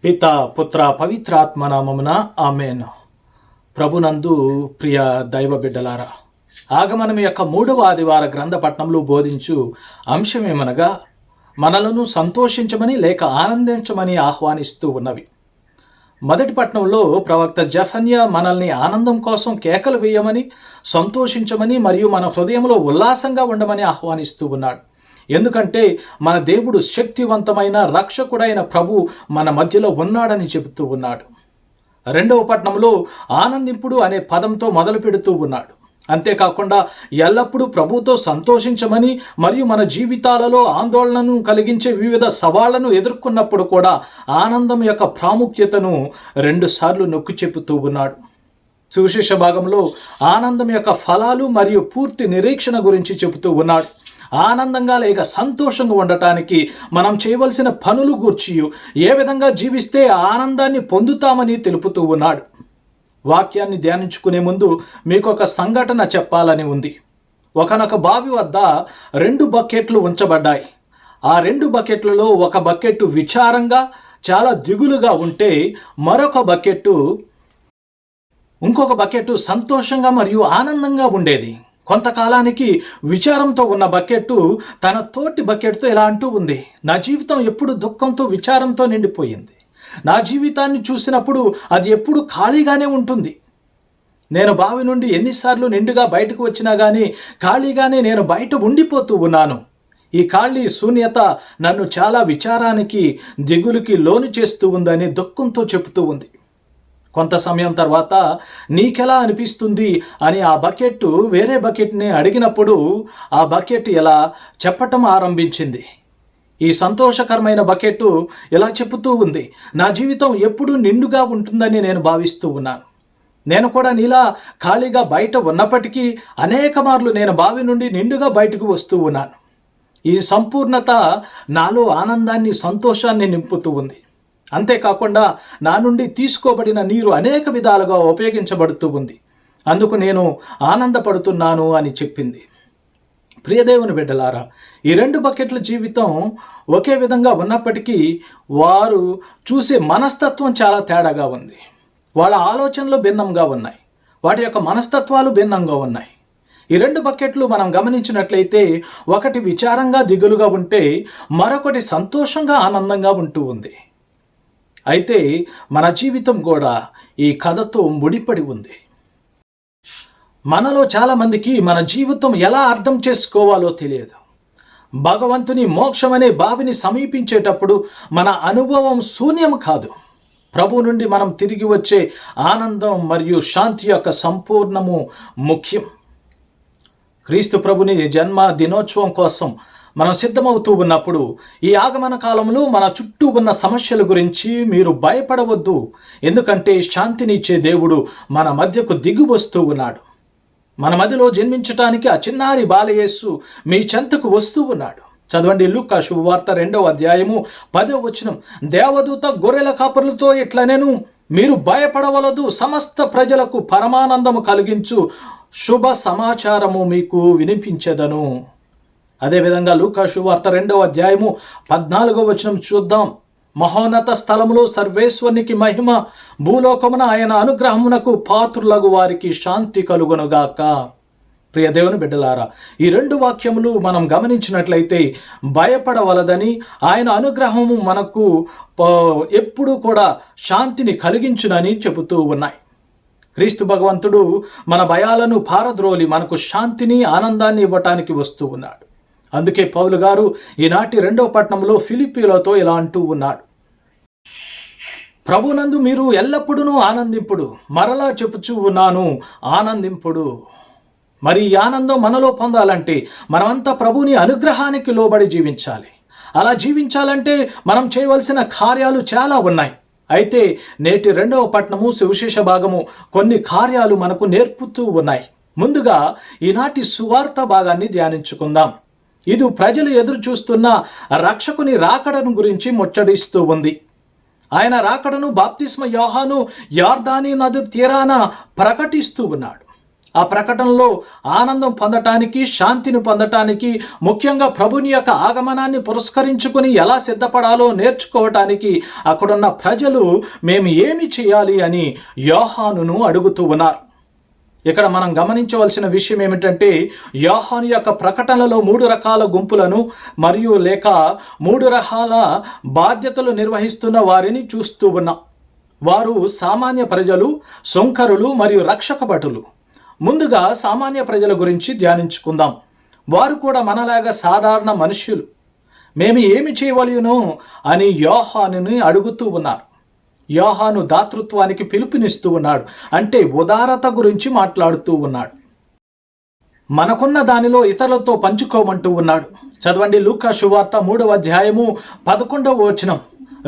పిత పుత్ర పవిత్రాత్మ నామమున ఆమెన్. ప్రభునందు ప్రియ దైవ బిడ్డలారా, ఆగమనం యొక్క 3వ ఆదివార గ్రంథపట్నంలో బోధించు అంశమేమనగా మనలను సంతోషించమని లేక ఆనందించమని ఆహ్వానిస్తూ ఉన్నవి. మొదటి పట్నంలో ప్రవక్త జెఫన్యా మనల్ని ఆనందం కోసం కేకలు వేయమని, సంతోషించమని మరియు మన హృదయంలో ఉల్లాసంగా ఉండమని ఆహ్వానిస్తూ ఉన్నాడు. ఎందుకంటే మన దేవుడు శక్తివంతమైన రక్షకుడైన ప్రభు మన మధ్యలో ఉన్నాడని చెబుతూ ఉన్నాడు. రెండవ పట్నంలో ఆనందింపుడు అనే పదంతో మొదలు పెడుతూ ఉన్నాడు. అంతేకాకుండా ఎల్లప్పుడూ ప్రభుతో సంతోషించమని మరియు మన జీవితాలలో ఆందోళనను కలిగించే వివిధ సవాళ్లను ఎదుర్కొన్నప్పుడు కూడా ఆనందం యొక్క ప్రాముఖ్యతను 2 సార్లు నొక్కి చెబుతూ ఉన్నాడు. సువిశేష భాగంలో ఆనందం యొక్క ఫలాలు మరియు పూర్తి నిరీక్షణ గురించి చెబుతూ ఉన్నాడు. ఆనందంగా లేక సంతోషంగా ఉండటానికి మనం చేయవలసిన పనులు గూర్చి ఏ విధంగా జీవిస్తే ఆనందాన్ని పొందుతామని తెలుపుతూ ఉన్నాడు. వాక్యాన్ని ధ్యానించుకునే ముందు మీకు ఒక సంఘటన చెప్పాలని ఉంది. ఒకనొక బావి వద్ద 2 బకెట్లు ఉంచబడ్డాయి. ఆ 2 బకెట్లలో ఒక బకెట్ విచారంగా చాలా దిగులుగా ఉంటే ఇంకొక బకెట్ సంతోషంగా మరియు ఆనందంగా ఉండేది. కొంతకాలానికి విచారంతో ఉన్న బకెట్ తన తోటి బకెట్తో ఇలా అంటూ ఉంది, నా జీవితం ఎప్పుడు దుఃఖంతో విచారంతో నిండిపోయింది. నా జీవితాన్ని చూసినప్పుడు అది ఎప్పుడు ఖాళీగానే ఉంటుంది. నేను బావి నుండి ఎన్నిసార్లు నిండుగా బయటకు వచ్చినా కానీ ఖాళీగానే నేను బయట ఉండిపోతూ ఉన్నాను. ఈ ఖాళీ శూన్యత నన్ను చాలా విచారానికి, దిగులుకి లోను చేస్తూ ఉందని దుఃఖంతో చెబుతూ ఉంది. కొంత సమయం తర్వాత నీకెలా అనిపిస్తుంది అని ఆ బకెట్ వేరే బకెట్ని అడిగినప్పుడు ఆ బకెట్ ఇలా చెప్పటం ఆరంభించింది. ఈ సంతోషకరమైన బకెట్ ఇలా చెబుతూ ఉంది, నా జీవితం ఎప్పుడూ నిండుగా ఉంటుందని నేను భావిస్తూ ఉన్నాను. నేను కూడా నీలా ఖాళీగా బయట ఉన్నప్పటికీ అనేక మార్లు నేను బావి నుండి నిండుగా బయటకు వస్తూ ఉన్నాను. ఈ సంపూర్ణత నాలో ఆనందాన్ని, సంతోషాన్ని నింపుతూ ఉంది. అంతేకాకుండా నా నుండి తీసుకోబడిన నీరు అనేక విధాలుగా ఉపయోగించబడుతూ ఉంది. అందుకు నేను ఆనందపడుతున్నాను అని చెప్పింది. ప్రియదేవుని బిడ్డలారా, ఈ 2 బకెట్ల జీవితం ఒకే విధంగా ఉన్నప్పటికీ వారు చూసే మనస్తత్వం చాలా తేడాగా ఉంది. వాళ్ళ ఆలోచనలు భిన్నంగా ఉన్నాయి. వాటి యొక్క మనస్తత్వాలు భిన్నంగా ఉన్నాయి. ఈ 2 బకెట్లు మనం గమనించినట్లయితే ఒకటి విచారంగా, దిగులుగా ఉంటే మరొకటి సంతోషంగా, ఆనందంగా ఉంటూ ఉంది. అయితే మన జీవితం కూడా ఈ కథతో ముడిపడి ఉంది. మనలో చాలామందికి మన జీవితం ఎలా అర్థం చేసుకోవాలో తెలియదు. భగవంతుని మోక్షం అనే బావిని సమీపించేటప్పుడు మన అనుభవం శూన్యం కాదు. ప్రభు నుండి మనం తిరిగి వచ్చే ఆనందం మరియు శాంతి యొక్క సంపూర్ణము ముఖ్యం. క్రీస్తు ప్రభుని జన్మ దినోత్సవం కోసం మనం సిద్ధమవుతూ ఉన్నప్పుడు ఈ ఆగమన కాలంలో మన చుట్టూ ఉన్న సమస్యల గురించి మీరు భయపడవద్దు. ఎందుకంటే శాంతినిచ్చే దేవుడు మన మధ్యకు దిగి వస్తూ ఉన్నాడు. మన మధ్యలో జన్మించటానికి ఆ చిన్నారి బాలయేసు మీ చెంతకు వస్తూ ఉన్నాడు. చదవండి, లూకా శుభవార్త 2వ అధ్యాయము 10వ వచనం. దేవదూత గొర్రెల కాపరులతో ఇట్లనెను, మీరు భయపడవలదు, సమస్త ప్రజలకు పరమానందము కలిగించు శుభ సమాచారము మీకు వినిపించెదను. అదేవిధంగా లూకా శుభవార్త 2వ అధ్యాయము 14వ వచనం చూద్దాం. మహోన్నత స్థలములో సర్వేశ్వరునికి మహిమ, భూలోకమున ఆయన అనుగ్రహమునకు పాత్రులగు వారికి శాంతి కలుగునుగాక. ప్రియ దేవుని బిడ్డలారా, ఈ 2 వాక్యములు మనం గమనించినట్లయితే భయపడవలదని, ఆయన అనుగ్రహము మనకు ఎప్పుడూ కూడా శాంతిని కలిగించునని చెబుతూ ఉన్నాయి. క్రీస్తు భగవంతుడు మన భయాలను పారద్రోలి మనకు శాంతిని, ఆనందాన్ని ఇవ్వటానికి వస్తూ ఉన్నాడు. అందుకే పౌలు గారు ఈనాటి 2వ పట్టణంలో ఫిలిప్పీలతో ఇలా అంటూ ఉన్నాడు, ప్రభునందు మీరు ఎల్లప్పుడూ ఆనందింపుడు, మరలా చెప్పుచూ ఉన్నాను ఆనందింపుడు. మరి ఈ ఆనందం మనలో పొందాలంటే మనమంతా ప్రభుని అనుగ్రహానికి లోబడి జీవించాలి. అలా జీవించాలంటే మనం చేయవలసిన కార్యాలు చాలా ఉన్నాయి. అయితే నేటి 2వ పట్టణము సువిశేష భాగము కొన్ని కార్యాలు మనకు నేర్పుతూ ఉన్నాయి. ముందుగా ఈనాటి సువార్త భాగాన్ని ధ్యానించుకుందాం. ఇది ప్రజలు ఎదురు చూస్తున్న రక్షకుని రాకడను గురించి ముచ్చటిస్తూ ఉంది. ఆయన రాకడను బాప్తిస్మ యోహాను యార్దానీ నది తీరాన ప్రకటిస్తూ ఉన్నాడు. ఆ ప్రకటనలో ఆనందం పొందటానికి, శాంతిని పొందటానికి, ముఖ్యంగా ప్రభుని యొక్క ఆగమనాన్ని పురస్కరించుకుని ఎలా సిద్ధపడాలో నేర్చుకోవటానికి అక్కడున్న ప్రజలు మేము ఏమి చేయాలి అని యోహానును అడుగుతూ ఉన్నారు. ఇక్కడ మనం గమనించవలసిన విషయం ఏమిటంటే, యోహాను యొక్క ప్రకటనలో 3 రకాల గుంపులను మరియు లేక 3 రకాల బాధ్యతలు నిర్వహిస్తున్న వారిని చూస్తూ ఉన్నాం. వారు సామాన్య ప్రజలు, సుంకరులు మరియు రక్షక భటులు. ముందుగా సామాన్య ప్రజల గురించి ధ్యానించుకుందాం. వారు కూడా మనలాగా సాధారణ మనుష్యులు. మేము ఏమి చేయవలెను అని యోహానుని అడుగుతూ ఉన్నారు. యోహాను దాతృత్వానికి పిలుపునిస్తూ ఉన్నాడు. అంటే ఉదారత గురించి మాట్లాడుతూ ఉన్నాడు. మనకున్న దానిలో ఇతరులతో పంచుకోమంటూ ఉన్నాడు. చదవండి, లూకా సువార్త 3వ అధ్యాయము 11వ వచనం.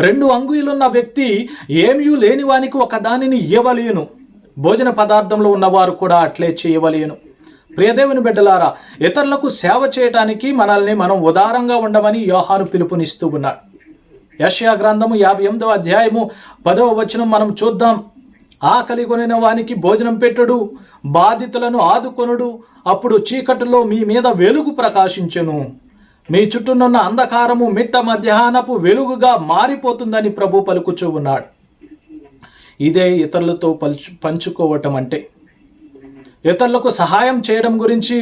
2 అంగుళీలున్న వ్యక్తి ఏమీ లేని వానికి ఒక దానిని ఇవ్వవలెను. భోజన పదార్థంలో ఉన్నవారు కూడా అట్లే చేయవలెను. ప్రియదేవుని బిడ్డలారా, ఇతరులకు సేవ చేయటానికి మనల్ని మనం ఉదారంగా ఉండమని యోహాను పిలుపునిస్తూ ఉన్నాడు. యెషయా గ్రంథము 58వ అధ్యాయము 10వ వచనం మనం చూద్దాం. ఆకలి కొనిన వానికి భోజనం పెట్టుడు, బాధితులను ఆదుకొనుడు, అప్పుడు చీకటిలో మీ మీద వెలుగు ప్రకాశించెను, మీ చుట్టూనున్న అంధకారము మిట్ట మధ్యాహ్నపు వెలుగుగా మారిపోతుందని ప్రభు పలుకుచూ ఉన్నాడు. ఇదే ఇతరులతో పంచుకోవటం అంటే. ఇతరులకు సహాయం చేయడం గురించి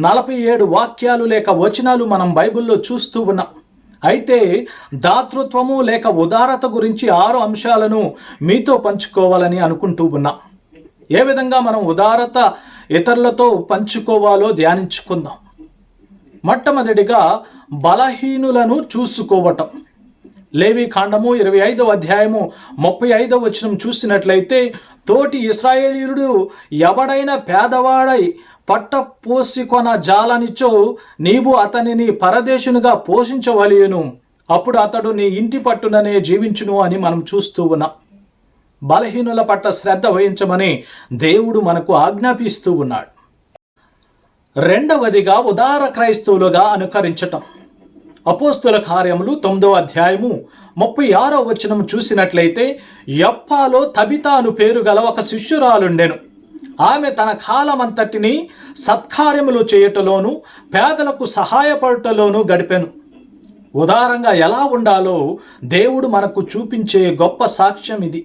47 వాక్యాలు లేక వచనాలు మనం బైబిల్లో చూస్తూ ఉన్నాం. అయితే దాతృత్వము లేక ఉదారత గురించి 6 అంశాలను మీతో పంచుకోవాలని అనుకుంటూ ఉన్నాం. ఏ విధంగా మనం ఉదారత ఇతరులతో పంచుకోవాలో ధ్యానించుకుందాం. మొట్టమొదటిగా బలహీనులను చూసుకోవటం. లేవి కాండము 25వ అధ్యాయము 35వ వచనం చూసినట్లయితే, తోటి ఇశ్రాయేలీయుడు ఎవడైనా పేదవాడై పట్ట పోసికొన జాలనిచో నీవు అతనిని పరదేశునిగా పోషించవలెను, అప్పుడు అతడు నీ ఇంటి పట్టుననే జీవించును అని మనం చూస్తూ ఉన్నాం. బలహీనుల పట్ల శ్రద్ధ వహించమని దేవుడు మనకు ఆజ్ఞాపిస్తూ ఉన్నాడు. రెండవదిగా ఉదార క్రైస్తవులుగా అనుకరించటం. అపోస్తుల కార్యములు 9వ అధ్యాయము 36వ వచనం చూసినట్లయితే, యొప్పాలో తబితా అను పేరు గల ఒక శిష్యురాలుండెను. ఆమె తన కాలమంతటిని సత్కార్యములు చేయటలోను పేదలకు సహాయపడటలోను గడిపెను. ఉదారంగా ఎలా ఉండాలో దేవుడు మనకు చూపించే గొప్ప సాక్ష్యం ఇది.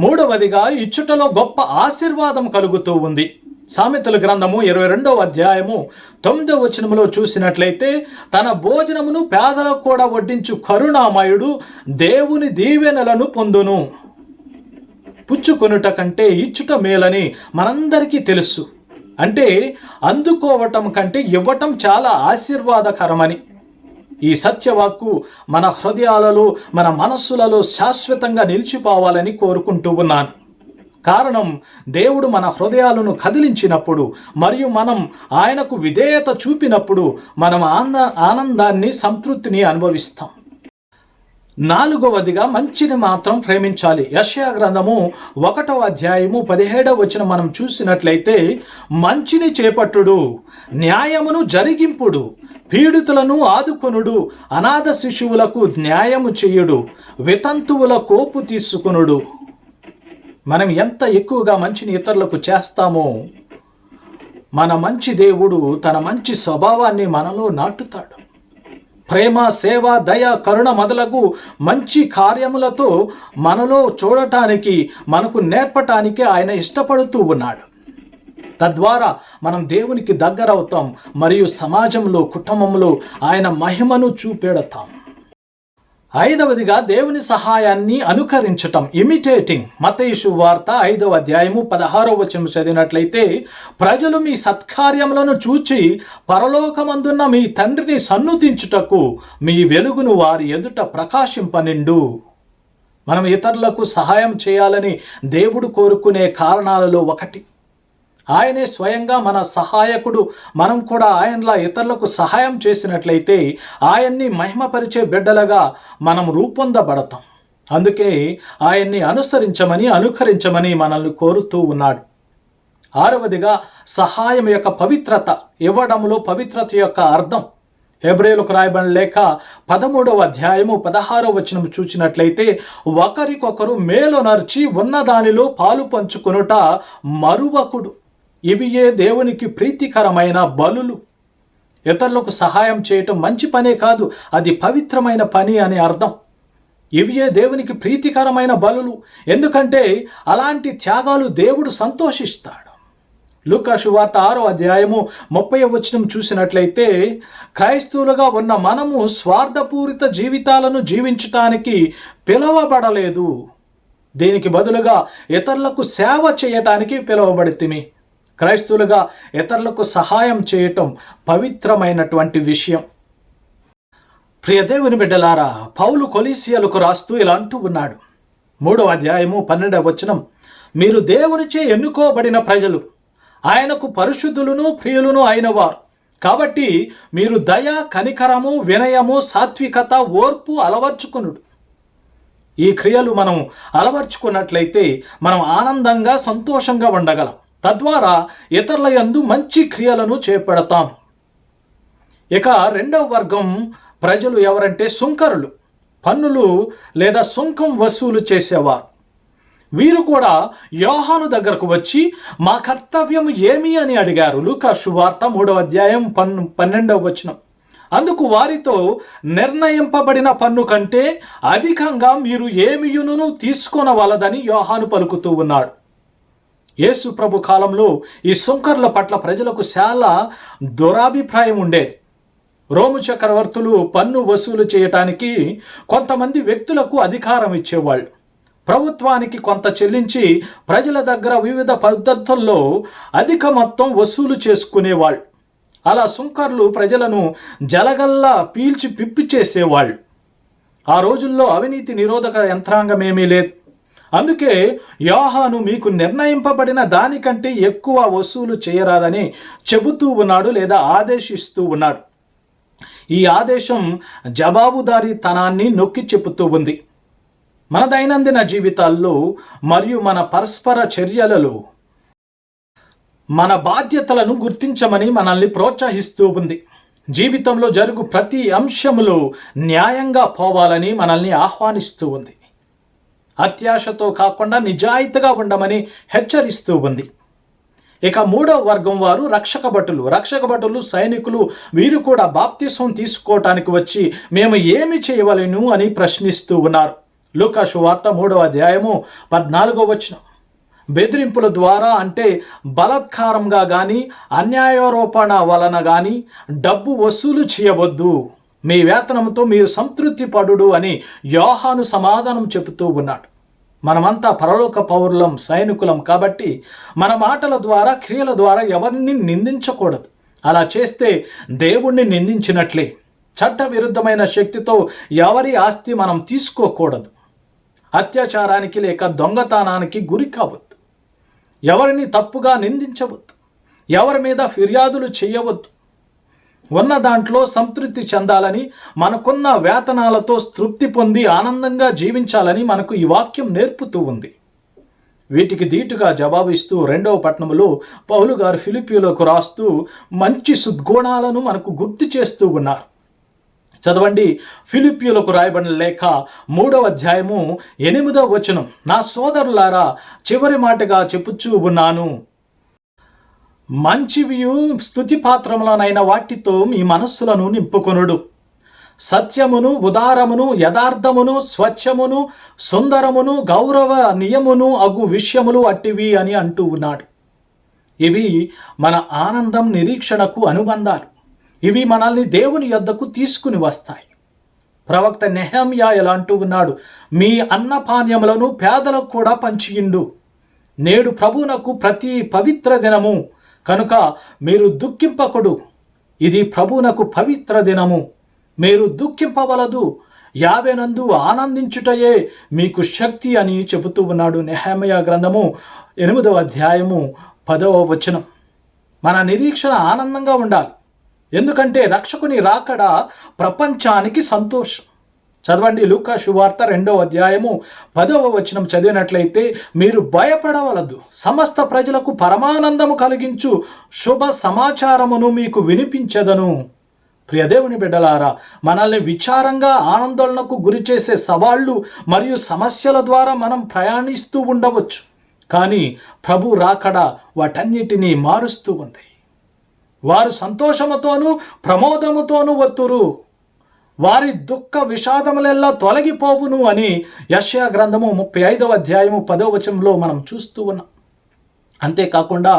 మూడవదిగా ఇచ్చుటలో గొప్ప ఆశీర్వాదం కలుగుతూ ఉంది. సామెతల గ్రంథము 22వ అధ్యాయము 9వ వచనములో చూసినట్లయితే, తన భోజనమును పేదలకు కూడా వడ్డించు కరుణామయుడు దేవుని దీవెనలను పొందును. పుచ్చుకొనుట కంటే ఇచ్చుట మేలని మనందరికీ తెలుసు. అంటే అందుకోవటం కంటే ఇవ్వటం చాలా ఆశీర్వాదకరమని. ఈ సత్యవాక్కు మన హృదయాలలో, మన మనస్సులలో శాశ్వతంగా నిలిచిపోవాలని కోరుకుంటూ ఉన్నాను. కారణం, దేవుడు మన హృదయాలను కదిలించినప్పుడు మరియు మనం ఆయనకు విధేయత చూపినప్పుడు మనం ఆనందాన్ని, సంతృప్తిని అనుభవిస్తాం. నాలుగవదిగా మంచిని మాత్రం ప్రేమించాలి. యెషయా గ్రంథము 1వ అధ్యాయము 17వ వచనం మనం చూసినట్లయితే, మంచిని చేపట్టుడు, న్యాయమును జరిగింపుడు, పీడితులను ఆదుకొనుడు, అనాథ శిశువులకు న్యాయము చేయుడు, వితంతువుల కోపు తీసుకొనుడు. మనం ఎంత ఎక్కువగా మంచిని ఇతరులకు చేస్తామో మన మంచి దేవుడు తన మంచి స్వభావాన్ని మనలో నాటుతాడు. ప్రేమ, సేవ, దయ, కరుణ మొదలగు మంచి కార్యములతో మనలో చూడటానికి, మనకు నేర్పటానికి ఆయన ఇష్టపడుతూ ఉన్నాడు. తద్వారా మనం దేవునికి దగ్గరవుతాం మరియు సమాజంలో, కుటుంబంలో ఆయన మహిమను చూపెడతాం. ఐదవదిగా దేవుని సహాయాన్ని అనుకరించటం, ఇమిటేటింగ్. మత్తయి సువార్త 5వ అధ్యాయము 16వ వచనం చదివినట్లయితే, ప్రజలు మీ సత్కార్యములను చూచి పరలోకమందున్న మీ తండ్రిని సన్నుతించుటకు మీ వెలుగును వారి ఎదుట ప్రకాశింపనిండు. మనం ఇతరులకు సహాయం చేయాలని దేవుడు కోరుకునే కారణాలలో ఒకటి. ఆయనే స్వయంగా మన సహాయకుడు. మనం కూడా ఆయనలా ఇతరులకు సహాయం చేసినట్లయితే ఆయన్ని మహిమపరిచే బిడ్డలుగా మనం రూపొందబడతాం. అందుకే ఆయన్ని అనుకరించమని మనల్ని కోరుతూ ఉన్నాడు. ఆరవదిగా సహాయం యొక్క పవిత్రత. ఇవ్వడంలో పవిత్రత యొక్క అర్థం. హెబ్రేయులకు రాయబడిన లేఖ 13వ అధ్యాయము 16వ వచనం చూసినట్లయితే, ఒకరికొకరు మేలు నర్చి ఉన్న దానిలో పాలు పంచుకొనుట మరువకుడు. ఇవియే దేవునికి ప్రీతికరమైన బలులు. ఇతరులకు సహాయం చేయటం మంచి పనే కాదు, అది పవిత్రమైన పని అని అర్థం. ఇవియే దేవునికి ప్రీతికరమైన బలులు, ఎందుకంటే అలాంటి త్యాగాలు దేవుడు సంతోషిస్తాడు. లూకా సువార్త 6వ అధ్యాయము 30వ వచనం చూసినట్లయితే, క్రైస్తవులుగా ఉన్న మనము స్వార్థపూరిత జీవితాలను జీవించటానికి పిలవబడలేదు, దీనికి బదులుగా ఇతరులకు సేవ చేయటానికి పిలువబడితిమి. క్రైస్తవులుగా ఇతరులకు సహాయం చేయటం పవిత్రమైనటువంటి విషయం. ప్రియ దేవుని బిడ్డలారా, పౌలు కొలీసియలకు రాస్తూ ఇలా అంటూ ఉన్నాడు, 3వ అధ్యాయము 12వ వచనం, మీరు దేవునిచే ఎన్నుకోబడిన ప్రజలు, ఆయనకు పరిశుద్ధులను ప్రియులను అయినవారు, కాబట్టి మీరు దయ, కనికరము, వినయము, సాత్వికత, ఓర్పు అలవర్చుకొనుడు. ఈ క్రియలు మనం అలవర్చుకున్నట్లయితే మనం ఆనందంగా సంతోషంగా ఉండగలం. తద్వారా ఇతరుల యందు మంచి క్రియలను చేపడతాం. ఇక రెండవ వర్గం ప్రజలు ఎవరంటే సుంకరులు, పన్నులు లేదా సుంకం వసూలు చేసేవారు. వీరు కూడా యోహాను దగ్గరకు వచ్చి మా కర్తవ్యం ఏమి అని అడిగారు. లూకా సువార్త 3వ అధ్యాయం 12వ వచనం. అందుకు వారితో, నిర్ణయింపబడిన పన్ను కంటే అధికంగా మీరు ఏమియును తీసుకొనవలదని యోహాను పలుకుతూ ఉన్నాడు. యేసు ప్రభు కాలంలో ఈ సుంకర్ల పట్ల ప్రజలకు చాలా దురాభిప్రాయం ఉండేది. రోము చక్రవర్తులు పన్ను వసూలు చేయటానికి కొంతమంది వ్యక్తులకు అధికారం ఇచ్చేవాళ్ళు. ప్రభుత్వానికి కొంత చెల్లించి ప్రజల దగ్గర వివిధ పద్ధతుల్లో అధిక మొత్తం వసూలు చేసుకునేవాళ్ళు. అలా సుంకర్లు ప్రజలను జలగల్లా పీల్చి పిప్పి చేసేవాళ్ళు. ఆ రోజుల్లో అవినీతి నిరోధక యంత్రాంగం ఏమీ లేదు. అందుకే యోహాను మీకు నిర్ణయింపబడిన దానికంటే ఎక్కువ వసూలు చేయరాదని చెబుతూ ఉన్నాడు లేదా ఆదేశిస్తూ ఉన్నాడు. ఈ ఆదేశం జవాబుదారీతనాన్ని నొక్కి చెబుతూ ఉంది. మన దైనందిన జీవితాల్లో మరియు మన పరస్పర చర్యలలో మన బాధ్యతలను గుర్తించమని మనల్ని ప్రోత్సహిస్తూ ఉంది. జీవితంలో జరుగు ప్రతి అంశములో న్యాయంగా పోవాలని మనల్ని ఆహ్వానిస్తూ ఉంది. అత్యాశతో కాకుండా నిజాయితీగా ఉండమని హెచ్చరిస్తూ ఉంది. ఇక 3వ వర్గం వారు రక్షక భటులు, సైనికులు. వీరు కూడా బాప్తిసం తీసుకోవటానికి వచ్చి మేము ఏమి చేయవలెను అని ప్రశ్నిస్తూ ఉన్నారు. లూకా సువార్త 3వ అధ్యాయము 14వ వచనం. బెదిరింపుల ద్వారా అంటే బలాత్కారంగా కానీ అన్యాయారోపణ వలన కానీ డబ్బు వసూలు చేయవద్దు, మీ వేతనంతో మీరు సంతృప్తి పడుడు అని యోహాను సమాధానం చెబుతూ ఉన్నాడు. మనమంతా పరలోక పౌరులం, సైనికులం కాబట్టి మన మాటల ద్వారా, క్రియల ద్వారా ఎవరిని నిందించకూడదు. అలా చేస్తే దేవుణ్ణి నిందించినట్లే. చట్ట విరుద్ధమైన శక్తితో ఎవరి ఆస్తి మనం తీసుకోకూడదు. అత్యాచారానికి లేక దొంగతనానికి గురి కావద్దు. ఎవరిని తప్పుగా నిందించవద్దు. ఎవరి మీద ఫిర్యాదులు చేయవద్దు. ఉన్న దాంట్లో సంతృప్తి చెందాలని, మనకున్న వేతనాలతో తృప్తి పొంది ఆనందంగా జీవించాలని మనకు ఈ వాక్యం నేర్పుతూ ఉంది. వీటికి ధీటుగా జవాబు ఇస్తూ 2వ పట్టణంలో పౌలు గారు ఫిలిప్పీయులకు రాస్తూ మంచి సద్గుణాలను మనకు గుర్తు చేస్తూ ఉన్నారు. చదవండి, ఫిలిప్పీయులకు రాయబడిన లేఖ 3వ అధ్యాయము 8వ వచనం. నా సోదరులారా, చివరి మాటగా చెప్పుచూ ఉన్నాను, మంచివియు స్తుతిపాత్రములనైన వాటితో మీ మనస్సులను నింపుకొనుడు. సత్యమును, ఉదారమును, యథార్థమును, స్వచ్ఛమును, సుందరమును, గౌరవనీయమును అగు విషయములు అట్టివి అని అంటూ ఉన్నాడు. ఇవి మన ఆనందం, నిరీక్షణకు అనుబంధాలు. ఇవి మనల్ని దేవుని యొద్దకు తీసుకుని వస్తాయి. ప్రవక్త నెహెమ్యా ఎలా అంటూ ఉన్నాడు, మీ అన్నపానీయములను పేదలకు కూడా పంచియుండు. నేడు ప్రభువునకు ప్రతి పవిత్ర దినము కనుక మీరు దుఃఖింపకుడు. ఇది ప్రభువునకు పవిత్ర దినము, మీరు దుఃఖింపవలదు. యావెనందు ఆనందించుటయే మీకు శక్తి అని చెబుతూ ఉన్నాడు. నెహెమ్యా గ్రంథము 8వ అధ్యాయము 10వ వచనం. మన నిరీక్షణ ఆనందంగా ఉండాలి. ఎందుకంటే రక్షకుని రాకడ ప్రపంచానికి సంతోషం. చదవండి, లూకా సువార్త 2వ అధ్యాయము 10వ వచనం చదివినట్లయితే, మీరు భయపడవలదు, సమస్త ప్రజలకు పరమానందము కలిగించు శుభ సమాచారమును మీకు వినిపించదను. ప్రియదేవుని బిడ్డలారా, మనల్ని విచారంగా ఆందోళనకు గురి చేసే సవాళ్లు మరియు సమస్యల ద్వారా మనం ప్రయాణిస్తూ ఉండవచ్చు. కానీ ప్రభు రాకడ వాటన్నిటినీ మారుస్తూ ఉంది. వారు సంతోషముతోనూ ప్రమోదముతోనూ వత్తురు, వారి దుఃఖ విషాదములెల్లా తొలగిపోవును అని యెషయా గ్రంథము 35వ అధ్యాయము 10వ వచనంలో మనం చూస్తూ ఉన్నాం. అంతేకాకుండా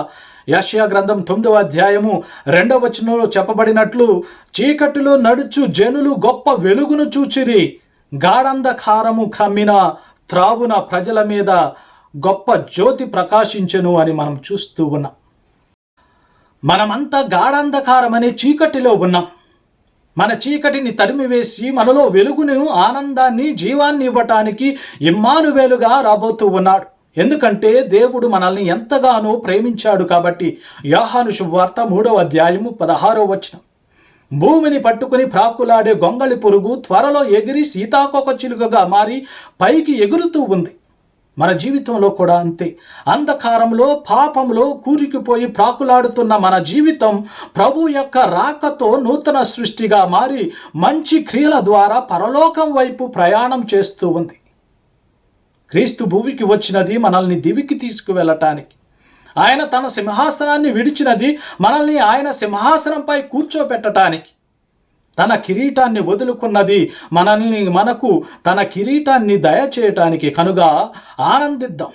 యెషయా గ్రంథం 9వ అధ్యాయము 2వ వచనంలో చెప్పబడినట్లు, చీకటిలో నడుచు జనులు గొప్ప వెలుగును చూచిరి, గాఢంధకారము కమ్మిన త్రావున ప్రజల మీద గొప్ప జ్యోతి ప్రకాశించెను అని మనం చూస్తూ ఉన్నాం. మనమంతా గాఢంధకారం అనే చీకటిలో ఉన్నాం. మన చీకటిని తరిమివేసి మనలో వెలుగును, ఆనందాన్ని, జీవాన్ని ఇవ్వటానికి ఇమ్మానువేలుగా రాబోతూ ఉన్నాడు. ఎందుకంటే దేవుడు మనల్ని ఎంతగానో ప్రేమించాడు కాబట్టి. యోహాను శుభవార్త 3వ అధ్యాయము 16వ వచనం, భూమిని పట్టుకుని ప్రాకులాడే గొంగళి పురుగు త్వరలో ఎగిరి సీతాకోక చిలుకగా మారి పైకి ఎగురుతూ ఉంది. మన జీవితంలో కూడా అంతే. అంధకారంలో, పాపంలో కూరికిపోయి ప్రాకులాడుతున్న మన జీవితం ప్రభు యొక్క రాకతో నూతన సృష్టిగా మారి మంచి క్రియల ద్వారా పరలోకం వైపు ప్రయాణం చేస్తూ ఉంది. క్రీస్తు భూమికి వచ్చినది మనల్ని దివికి తీసుకువెళ్ళటానికి. ఆయన తన సింహాసనాన్ని విడిచినది మనల్ని ఆయన సింహాసనంపై కూర్చోబెట్టడానికి. తన కిరీటాన్ని వదులుకున్నది మనకు తన కిరీటాన్ని దయచేయటానికి. కనుక ఆనందిద్దాం.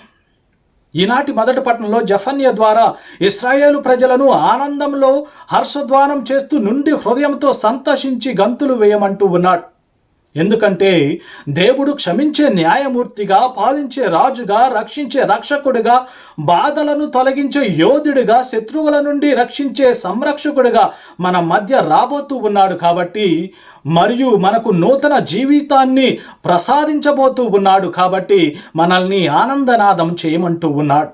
ఈనాటి మొదటి పట్టణంలో జెఫన్యా ద్వారా ఇశ్రాయేలు ప్రజలను ఆనందంలో హర్షధ్వానం చేస్తూ నుండి హృదయంతో సంతోషించి గంతులు వేయమంటూ ఉన్నాడు. ఎందుకంటే దేవుడు క్షమించే న్యాయమూర్తిగా, పాలించే రాజుగా, రక్షించే రక్షకుడిగా, బాధలను తొలగించే యోధుడిగా, శత్రువుల నుండి రక్షించే సంరక్షకుడిగా మన మధ్య రాబోతూ ఉన్నాడు కాబట్టి, మరియు మనకు నూతన జీవితాన్ని ప్రసాదించబోతూ ఉన్నాడు కాబట్టి మనల్ని ఆనందనాదం చేయమంటూ ఉన్నాడు.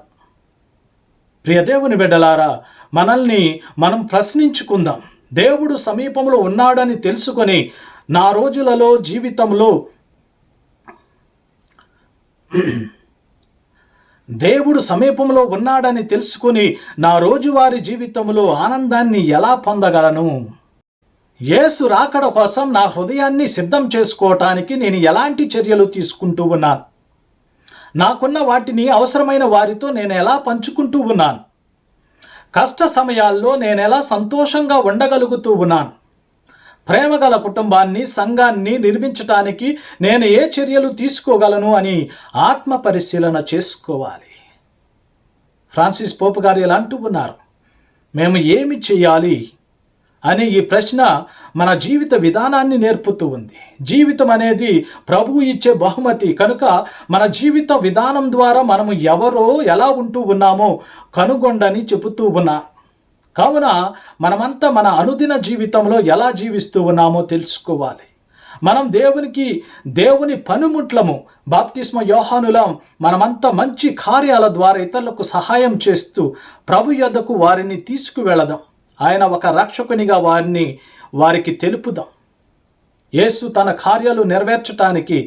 ప్రియ దేవుని బిడ్డలారా, మనల్ని మనం ప్రశ్నించుకుందాం. దేవుడు సమీపంలో ఉన్నాడని తెలుసుకొని నా రోజులలో జీవితంలో దేవుడు సమీపంలో ఉన్నాడని తెలుసుకుని నా రోజువారీ జీవితంలో ఆనందాన్ని ఎలా పొందగలను? యేసు రాకడ కోసం నా హృదయాన్ని సిద్ధం చేసుకోవటానికి నేను ఎలాంటి చర్యలు తీసుకుంటూ ఉన్నాను? నాకున్న వాటిని అవసరమైన వారితో నేను ఎలా పంచుకుంటూ ఉన్నాను? కష్ట సమయాల్లో నేను ఎలా సంతోషంగా ఉండగలుగుతూ ఉన్నాను? ప్రేమగల కుటుంబాన్ని, సంఘాన్ని నిర్మించటానికి నేను ఏ చర్యలు తీసుకోగలను అని ఆత్మ పరిశీలన చేసుకోవాలి. ఫ్రాన్సిస్ పోప్ గారు ఇలా అంటూ ఉన్నారు, మేము ఏమి చేయాలి అని ఈ ప్రశ్న మన జీవిత విధానాన్ని నేర్పుతూ ఉంది. జీవితం అనేది ప్రభువు ఇచ్చే బహుమతి కనుక మన జీవిత విధానం ద్వారా మనము ఎవరో ఎలా ఉంటూ ఉన్నామో కనుగొండని చెబుతూ ఉన్నా. కావున మనమంతా మన అనుదిన జీవితంలో ఎలా జీవిస్తూ ఉన్నామో తెలుసుకోవాలి. మనం దేవుని పనిముట్లము. బాప్తిస్మ యోహానులం మనమంతా మంచి కార్యాల ద్వారా ఇతరులకు సహాయం చేస్తూ ప్రభు యొద్దకు వారిని తీసుకువెళదాం. ఆయన ఒక రక్షకునిగా వారికి తెలుపుదాం. యేసు తన కార్యాలు నెరవేర్చటానికి,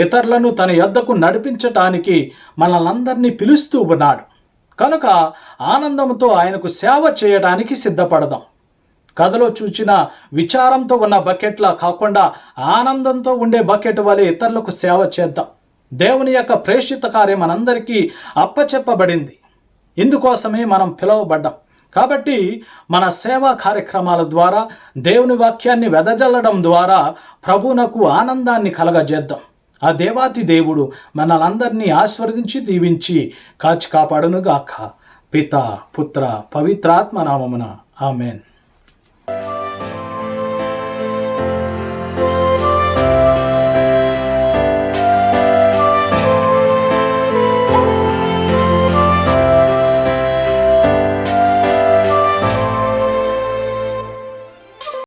ఇతరులను తన యొద్దకు నడిపించటానికి మనల్నందరినీ పిలుస్తూ ఉన్నాడు. కనుక ఆనందంతో ఆయనకు సేవ చేయడానికి సిద్ధపడదాం. కథలో చూచిన విచారంతో ఉన్న బకెట్లా కాకుండా ఆనందంతో ఉండే బకెట్ వలె ఇతరులకు సేవ చేద్దాం. దేవుని యొక్క ప్రేషిత కార్యం మనందరికీ అప్పచెప్పబడింది. ఇందుకోసమే మనం పిలువబడ్డాం. కాబట్టి మన సేవా కార్యక్రమాల ద్వారా, దేవుని వాక్యాన్ని వెదజల్లడం ద్వారా ప్రభువునకు ఆనందాన్ని కలగజేద్దాం. ఆ దేవాతి దేవుడు మనలందరినీ ఆశీర్వదించి దీవించి కాచి కాపాడునుగాక. పిత, పుత్ర, పవిత్రాత్మ నామమున ఆమేన్.